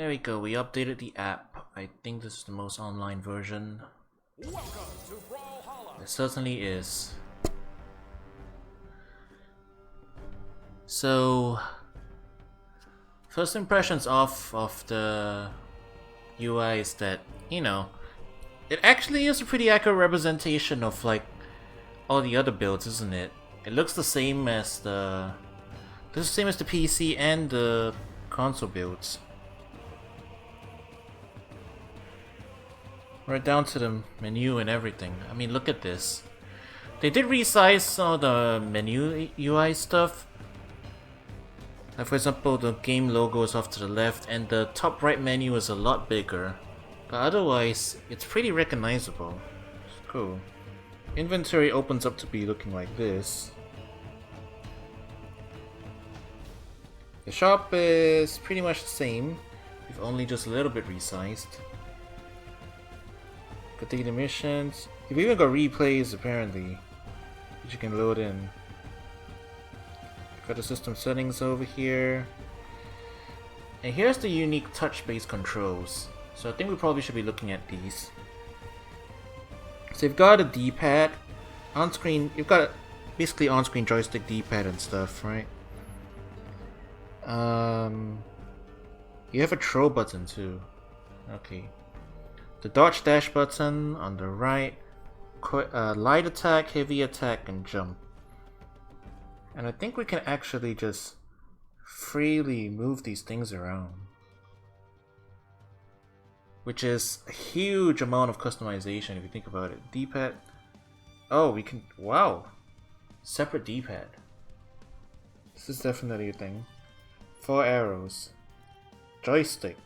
There we go, we updated the app. I think this is the most online version. Welcome to Brawlhalla. It certainly is. So, first impressions of the UI is that, you know, it actually is a pretty accurate representation of like all the other builds, isn't it? It looks the same as the PC and the console builds. Right down to the menu and everything. I mean, look at this. They did resize some of the menu UI stuff. Like for example, the game logo is off to the left and the top right menu is a lot bigger. But otherwise, it's pretty recognizable. It's cool. Inventory opens up to be looking like this. The shop is pretty much the same, if only just a little bit resized. Complete the missions. You've even got replays apparently, which you can load in. Got the system settings over here. And here's the unique touch-based controls. So I think we probably should be looking at these. So you've got a D-pad. On-screen, you've got basically on-screen joystick D-pad and stuff, right? You have a throw button too. Okay. The dodge dash button on the right, light attack, heavy attack, and jump. And I think we can actually just freely move these things around. Which is a huge amount of customization if you think about it. D-pad. Oh, we can. Wow! Separate D-pad. This is definitely a thing. 4 arrows. Joystick.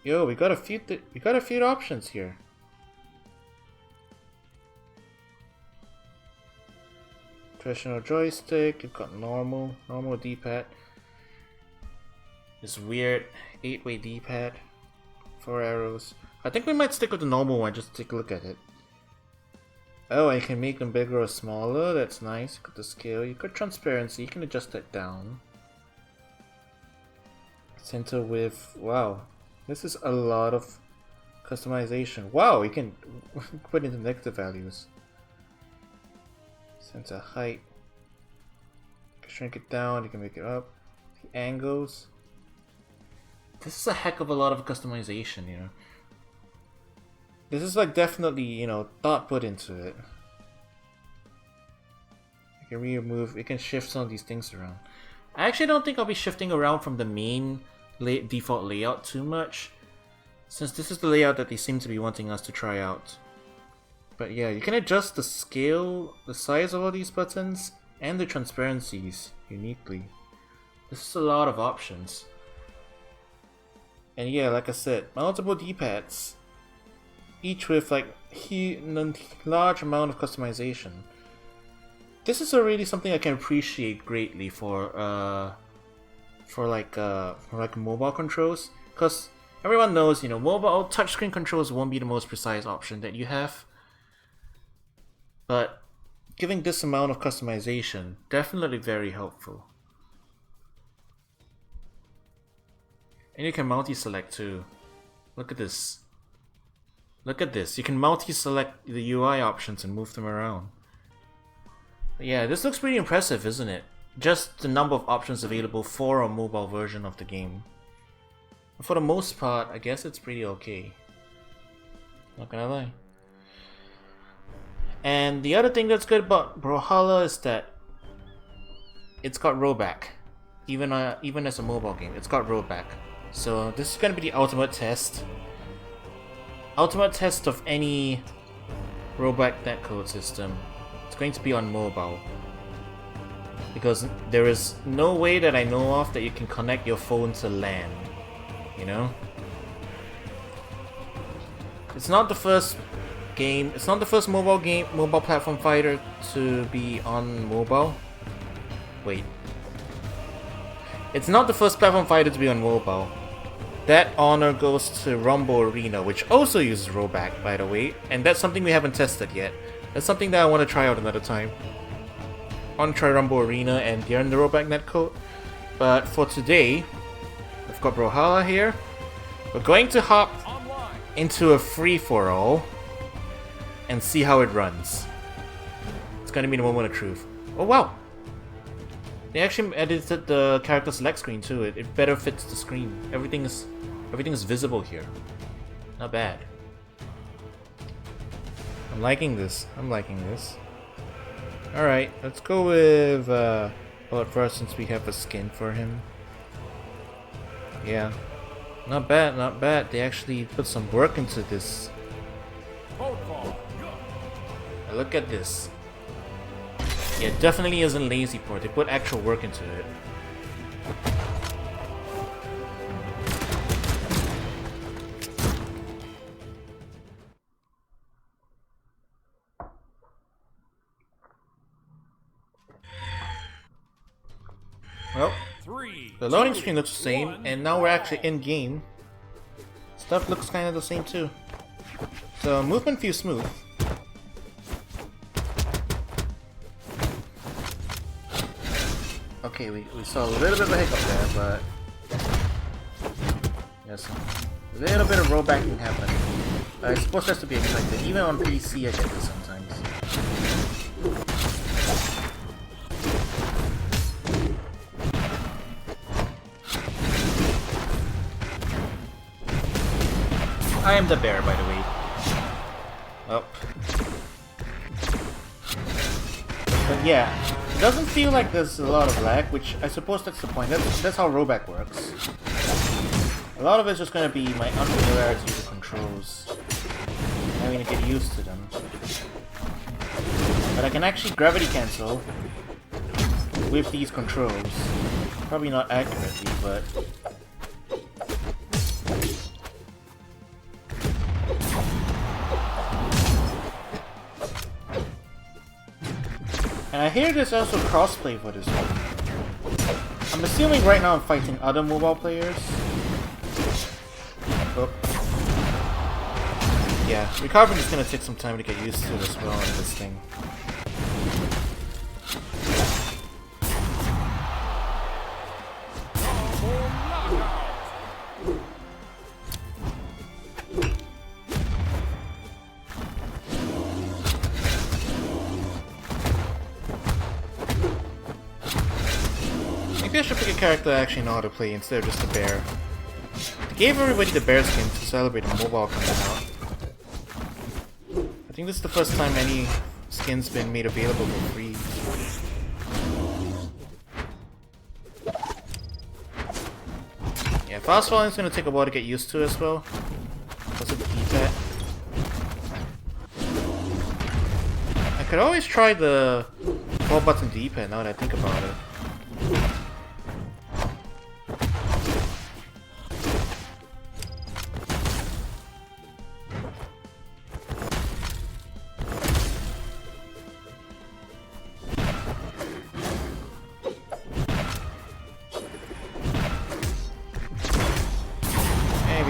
Yo, we got a few options here. Traditional joystick, you've got normal D-pad. This weird 8-way D-pad. 4 arrows. I think we might stick with the normal one just to take a look at it. Oh, and you can make them bigger or smaller, that's nice. You got the scale, you got transparency, you can adjust that down. Center width, wow. This is a lot of customization. Wow, you can put in the negative values. Center height. You can shrink it down, you can make it up. The angles. This is a heck of a lot of customization, you know. This is like definitely, you know, thought put into it. You can remove, you can shift some of these things around. I actually don't think I'll be shifting around from the main default layout too much, since this is the layout that they seem to be wanting us to try out. But yeah, you can adjust the scale, the size of all these buttons, and the transparencies uniquely. This is a lot of options. And yeah, like I said, multiple D-pads, each with like a large amount of customization. This is already something I can appreciate greatly for mobile controls, because everyone knows, you know, mobile touchscreen controls won't be the most precise option that you have, but giving this amount of customization, definitely very helpful. And you can multi-select too. Look at this. Look at this. You can multi-select the UI options and move them around. But yeah, this looks pretty impressive, isn't it? Just the number of options available for a mobile version of the game. For the most part, I guess it's pretty okay. Not gonna lie. And the other thing that's good about Brawlhalla is that it's got rollback. Even as a mobile game, it's got rollback. So this is gonna be the ultimate test. Ultimate test of any rollback netcode system. It's going to be on mobile. Because there is no way that I know of that you can connect your phone to LAN, you know? It's not the first game, it's not the first mobile platform fighter to be on mobile. Wait. It's not the first platform fighter to be on mobile. That honor goes to Rumble Arena, which also uses rollback, by the way, and that's something we haven't tested yet. That's something that I want to try out another time. On try Rumble Arena and they're in the rollback netcode. But for today, we've got Brawlhalla here. We're going to hop Online. into a free-for-all and see how it runs. It's gonna be the moment of truth. Oh wow! They actually edited the character select screen too. It better fits the screen. Everything is visible here. Not bad. I'm liking this. Alright, let's go with Bullet first since we have a skin for him. Yeah. Not bad, not bad. They actually put some work into this. Code ball. Now look at this. Yeah, it definitely isn't lazy port. They put actual work into it. Well, 3. the loading screen looks the same, and now we're actually in game. Stuff looks kind of the same too. So movement feels smooth. Okay, we saw a little bit of a hiccup there, but yes, a little bit of rollbacking happened. I suppose that's to be expected. Even on PC, I get this sometimes. I am the bear, by the way. Oh. But yeah, it doesn't feel like there's a lot of lag, which I suppose that's the point. That's how rollback works. A lot of it's just gonna be my unfamiliarity with the controls. I'm gonna get used to them. But I can actually gravity cancel with these controls. Probably not accurately, but and I hear there's also crossplay for this one. I'm assuming right now I'm fighting other mobile players. Oh. Yeah, recovering is gonna take some time to get used to as well on this thing. Maybe I should pick a character I actually know how to play instead of just a bear. They gave everybody the bear skin to celebrate a mobile coming out. I think this is the first time any skin's been made available for free. Yeah, fast falling is gonna take a while to get used to as well. What's it D-pad? I could always try the 4-button D-pad now that I think about it.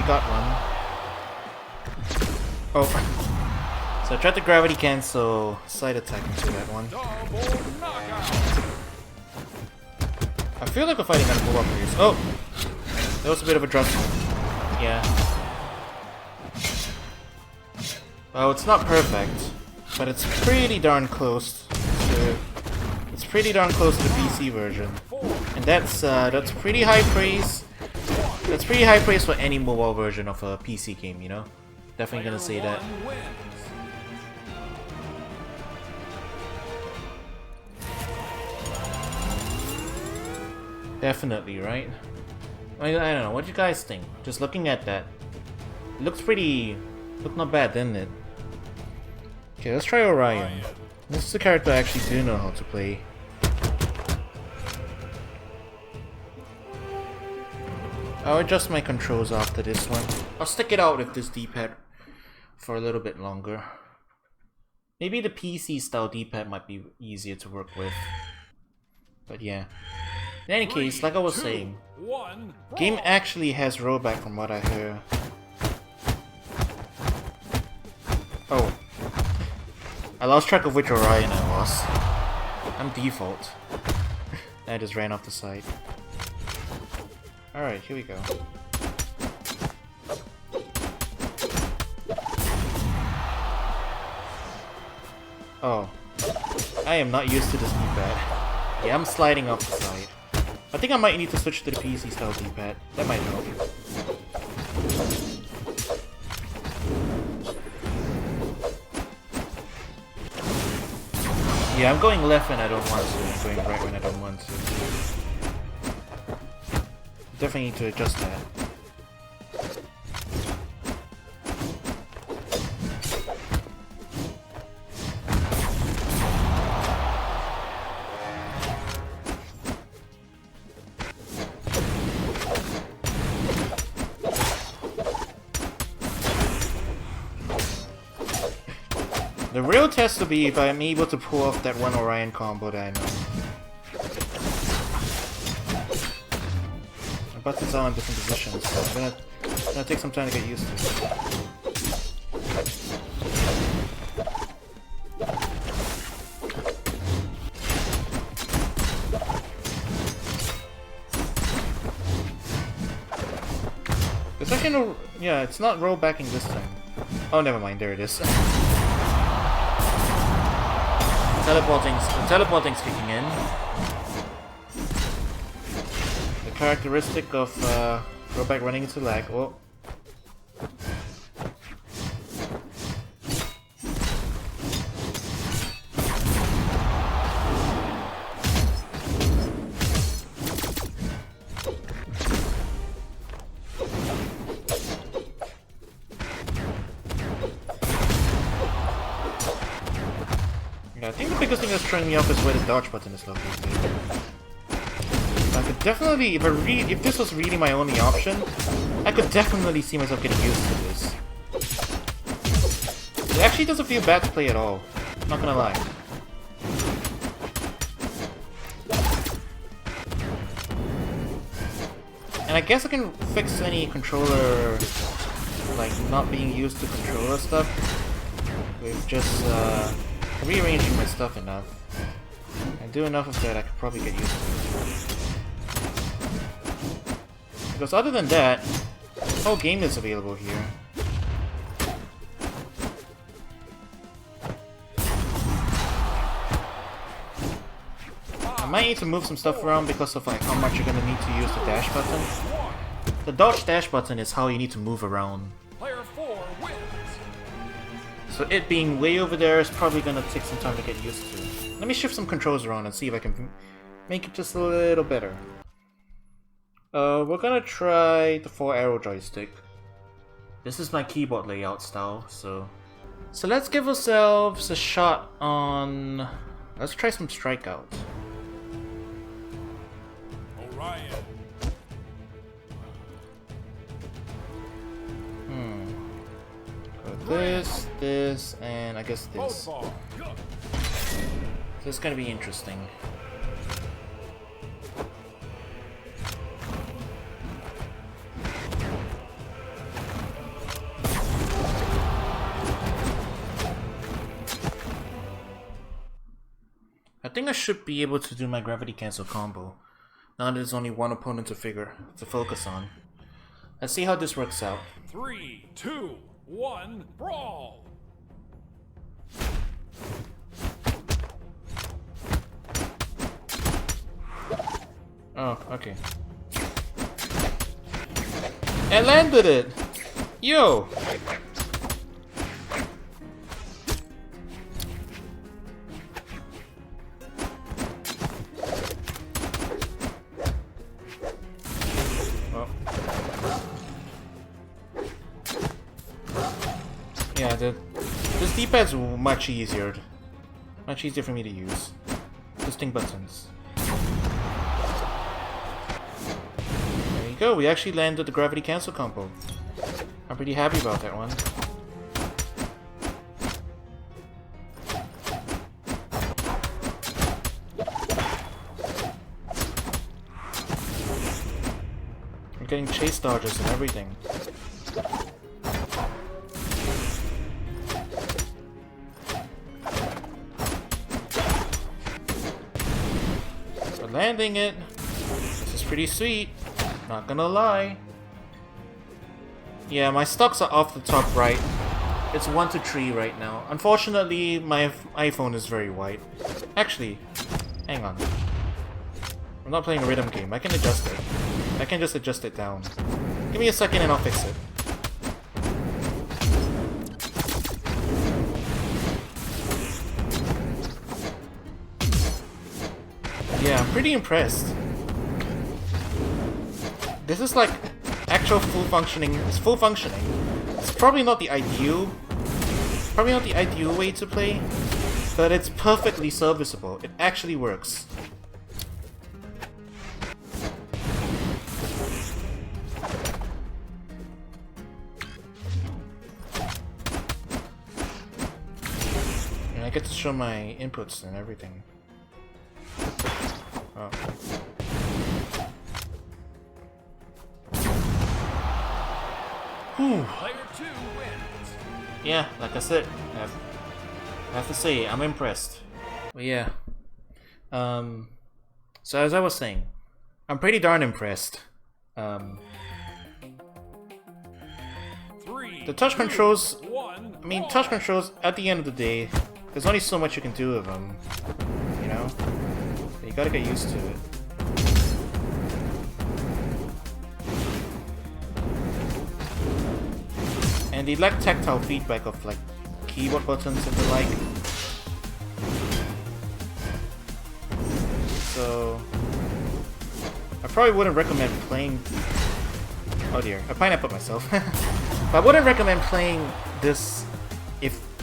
Got one. Oh. So I tried to gravity cancel side attack into that one. I feel like we're fighting on a move up here. Oh! That was a bit of a adjustment. Yeah. Well, it's not perfect, but it's pretty darn close to... It's pretty darn close to the PC version. And that's pretty high praise. That's pretty high praise for any mobile version of a PC game, you know? Definitely gonna say that. Definitely, right? I don't know, what do you guys think? Just looking at that. It looks not bad, doesn't it? Okay, let's try Orion. This is a character I actually do know how to play. I'll adjust my controls after this one. I'll stick it out with this D-pad for a little bit longer. Maybe the PC style D-pad might be easier to work with. But yeah. In any case, like I was saying, game actually has rollback from what I hear. Oh. I lost track of which Orion I was. I'm default. I just ran off the side. Alright, here we go. Oh. I am not used to this D-pad. Yeah, I'm sliding off the side. I think I might need to switch to the PC style D-pad. That might help. Yeah, I'm going left when I don't want to, and I'm going right when I don't want to. Definitely need to adjust that. The real test will be if I'm able to pull off that one Orion combo that I know. My buttons are in different positions, so I'm gonna take some time to get used to it. There's actually no... yeah, it's not roll backing this time. Oh, never mind, there it is. Teleporting's kicking in. The characteristic of rollback running into lag. Oh. I think the biggest thing that's throwing me off is where the dodge button is located. I could definitely, if this was really my only option, I could definitely see myself getting used to this. It actually doesn't feel bad to play at all. Not gonna lie. And I guess I can fix any controller, like not being used to controller stuff with just rearranging my stuff enough. And do enough of that, I could probably get used to it. Because other than that, the whole game is available here. I might need to move some stuff around because of like how much you're gonna need to use the dash button. The dodge dash button is how you need to move around. Player 4 wins. So it being way over there is probably gonna take some time to get used to. Let me shift some controls around and see if I can make it just a little better. We're gonna try the 4-arrow joystick. This is my keyboard layout style, so let's give ourselves a shot on... let's try some Strikeout. Orion. This, and I guess this. So it's gonna be interesting. I think I should be able to do my gravity cancel combo. Now that there's only one opponent to focus on. Let's see how this works out. 3, 2, 1, brawl! Oh, okay. I landed it! Yo! Yeah, this D-pad's much easier. Much easier for me to use. Distinct buttons. There you go, we actually landed the gravity cancel combo. I'm pretty happy about that one. I'm getting chase dodges and everything. Landing it. This is pretty sweet. Not gonna lie. Yeah, my stocks are off the top right. It's 1 to 3 right now. Unfortunately, my iPhone is very white. Actually, hang on. I'm not playing a rhythm game. I can adjust it. I can just adjust it down. Give me a second and I'll fix it. Yeah, I'm pretty impressed. This is like actual full functioning. It's full functioning. It's probably not the ideal way to play, but it's perfectly serviceable. It actually works. And I get to show my inputs and everything. Oh. Whew. Player 2 wins. Yeah, like I said, I have to say, I'm impressed. But yeah. So as I was saying, I'm pretty darn impressed. The touch controls, I mean, touch controls, at the end of the day, there's only so much you can do with them, you know? You gotta get used to it. And they lack tactile feedback of like keyboard buttons and the like. So I probably wouldn't recommend playing. Oh dear, I pineappled myself. But I wouldn't recommend playing this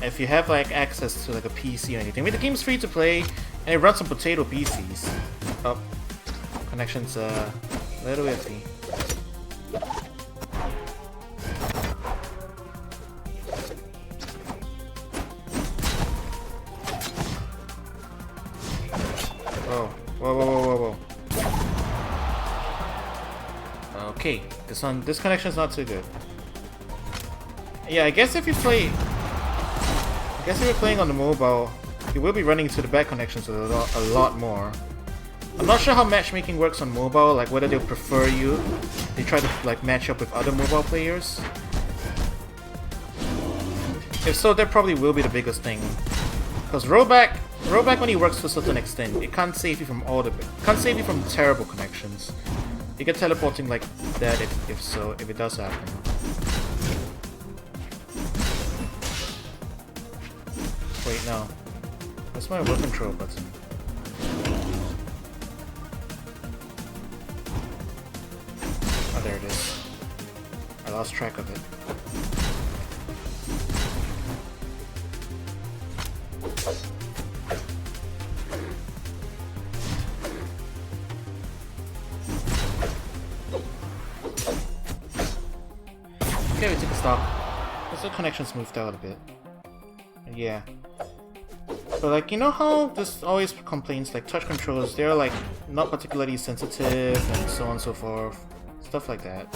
if you have like access to like a PC or anything. I mean, the game's free to play and it runs on potato PCs. Oh, connection's a little iffy. Whoa, whoa, whoa, whoa, whoa, whoa. Okay, this connection's not too good. Yeah, I guess if you're playing on the mobile, you will be running into the bad connections a lot more. I'm not sure how matchmaking works on mobile, like whether they'll prefer you. They try to like match up with other mobile players. If so, that probably will be the biggest thing. Because rollback only works to a certain extent. It can't save you from terrible connections. You get teleporting like that if it does happen. Wait, no. Where's my work control button? Oh, there it is. I lost track of it. Okay, we took a stop. The connection's moved out a bit. Yeah. But like, you know how there's always complaints like touch controls, they're like not particularly sensitive and so on and so forth. Stuff like that.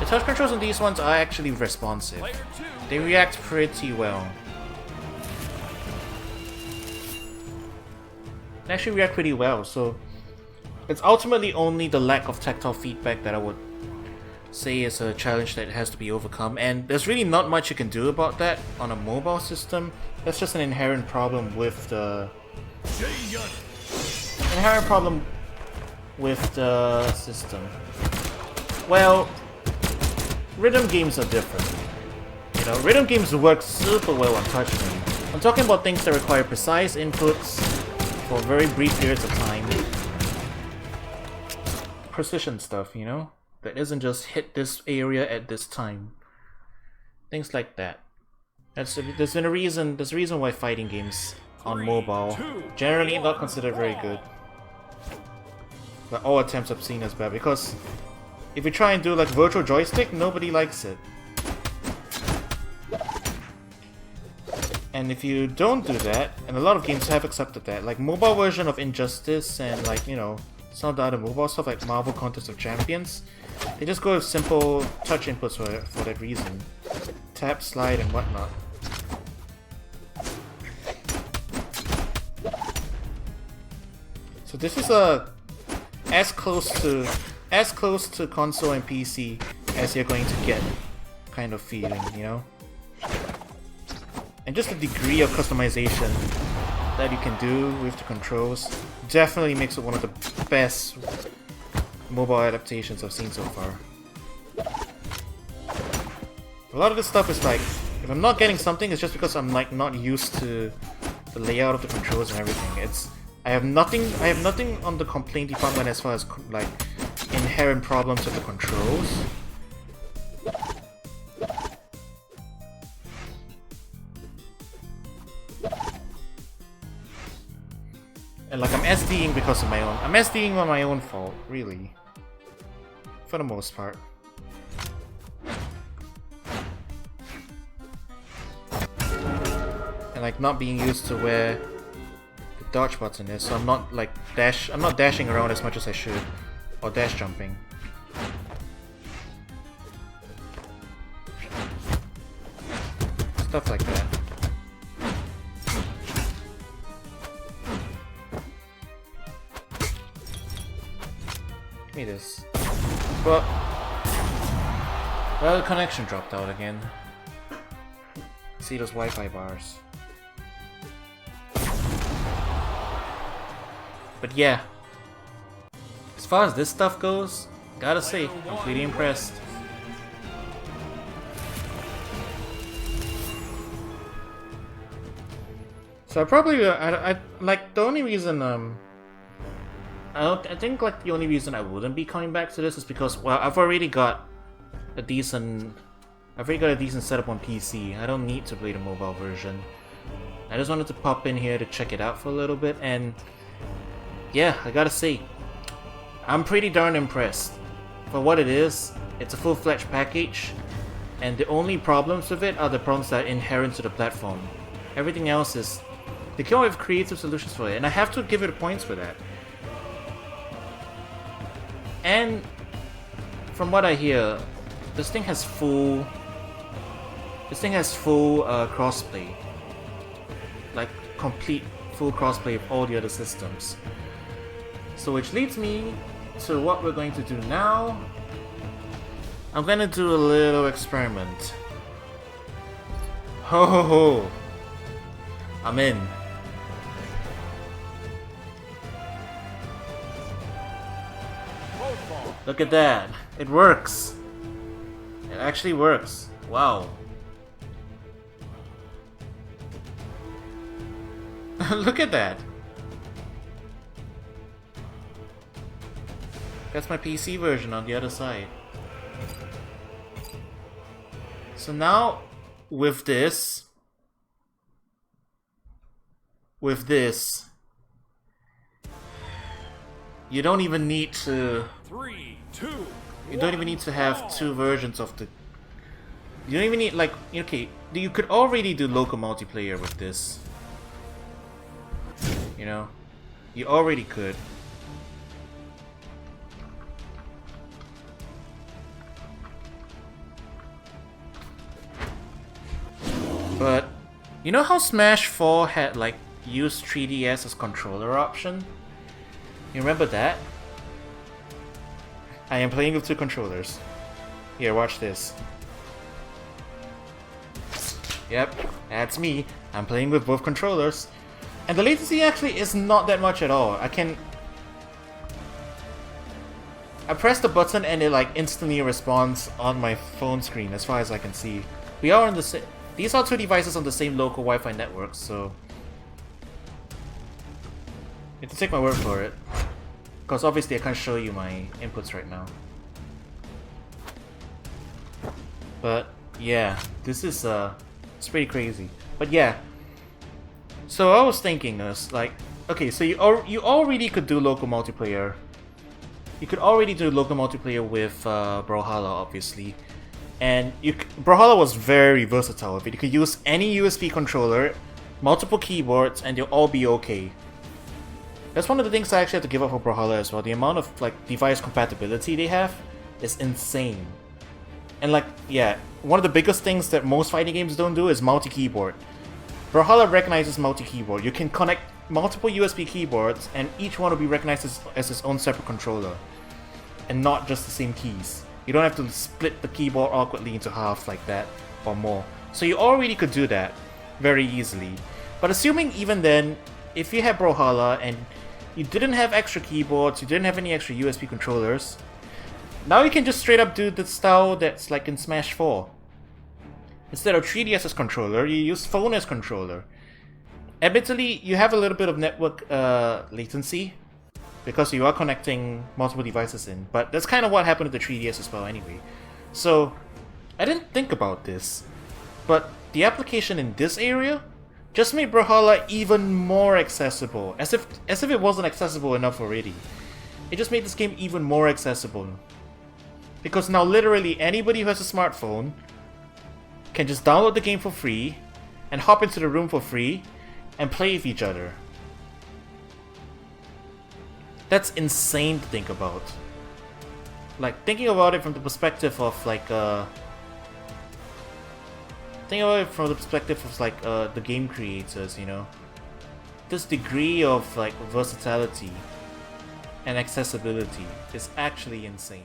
The touch controls on these ones are actually responsive. They react pretty well. They actually react pretty well, so it's ultimately only the lack of tactile feedback that I would say is a challenge that has to be overcome, and there's really not much you can do about that on a mobile system. That's just an inherent problem with the system. Well, rhythm games are different. You know, rhythm games work super well on touchscreen. I'm talking about things that require precise inputs for very brief periods of time. Precision stuff, you know? That isn't just hit this area at this time. Things like that. There's a reason why fighting games on mobile generally not considered very good. But all attempts I've seen as bad, because if you try and do like virtual joystick, nobody likes it. And if you don't do that, and a lot of games have accepted that, like mobile version of Injustice and like, you know, some of the other mobile stuff like Marvel Contest of Champions, they just go with simple touch inputs for that reason. Tap, slide, and whatnot. So this is as close to console and PC as you're going to get kind of feeling, you know? And just the degree of customization that you can do with the controls definitely makes it one of the best mobile adaptations I've seen so far. A lot of this stuff is like, if I'm not getting something, it's just because I'm like not used to the layout of the controls and everything. I have nothing on the complaint department as far as like inherent problems with the controls. And like I'm SDing because of my own. I'm SDing on my own fault, really. For the most part. And like not being used to where the dodge button is, so I'm not like I'm not dashing around as much as I should. Or dash jumping. Stuff like that. Give me this. But well, the connection dropped out again. See those Wi-Fi bars. But yeah, as far as this stuff goes, gotta say, I'm pretty impressed. So I probably, I like the only reason, I think like the only reason I wouldn't be coming back to this is because, well, I've already got a decent setup on PC. I don't need to play the mobile version. I just wanted to pop in here to check it out for a little bit, and yeah, I gotta say, I'm pretty darn impressed. For what it is, it's a full-fledged package, and the only problems with it are the problems that are inherent to the platform. Everything else is, they came up with creative solutions for it, and I have to give it points for that. And from what I hear, this thing has full crossplay, like complete full crossplay of all the other systems. So which leads me to what we're going to do now. I'm gonna do a little experiment. Ho ho ho! I'm in. Look at that! It works! It actually works. Wow. Look at that! That's my PC version on the other side. So now, with this, you don't even need to. 3, 2, you don't even need to have two versions of the. You don't even need like okay. You could already do local multiplayer with this. You know, you already could. But you know how Smash 4 had like use 3DS as controller option? You remember that? I am playing with two controllers. Here, watch this. Yep, that's me. I'm playing with both controllers. And the latency actually is not that much at all. I press the button and it like instantly responds on my phone screen as far as I can see. We are on the these are two devices on the same local Wi-Fi network, so you have to take my word for it. Because obviously I can't show you my inputs right now. But yeah, this is it's pretty crazy. But yeah, so I was thinking is like, okay, so you already could do local multiplayer. You could already do local multiplayer with Brawlhalla, obviously. And Brawlhalla was very versatile with it. You could use any USB controller, multiple keyboards, and they'll all be okay. That's one of the things I actually have to give up for Brawlhalla as well. The amount of like device compatibility they have is insane. And like, yeah, one of the biggest things that most fighting games don't do is multi-keyboard. Brawlhalla recognizes multi-keyboard. You can connect multiple USB keyboards, and each one will be recognized as its own separate controller, and not just the same keys. You don't have to split the keyboard awkwardly into half like that, or more. So you already could do that very easily. But assuming even then, if you had Brawlhalla and you didn't have extra keyboards, you didn't have any extra USB controllers, now you can just straight up do the style that's like in Smash 4. Instead of 3DS as controller, you use phone as controller. Admittedly, you have a little bit of network latency, because you are connecting multiple devices in, but that's kind of what happened to the 3DS as well anyway. So, I didn't think about this, but the application in this area just made Brawlhalla even more accessible, as if it wasn't accessible enough already. It just made this game even more accessible. Because now literally anybody who has a smartphone can just download the game for free, and hop into the room for free, and play with each other. That's insane to think about. Like, thinking about it from the perspective of like the game creators, you know. This degree of like versatility and accessibility is actually insane.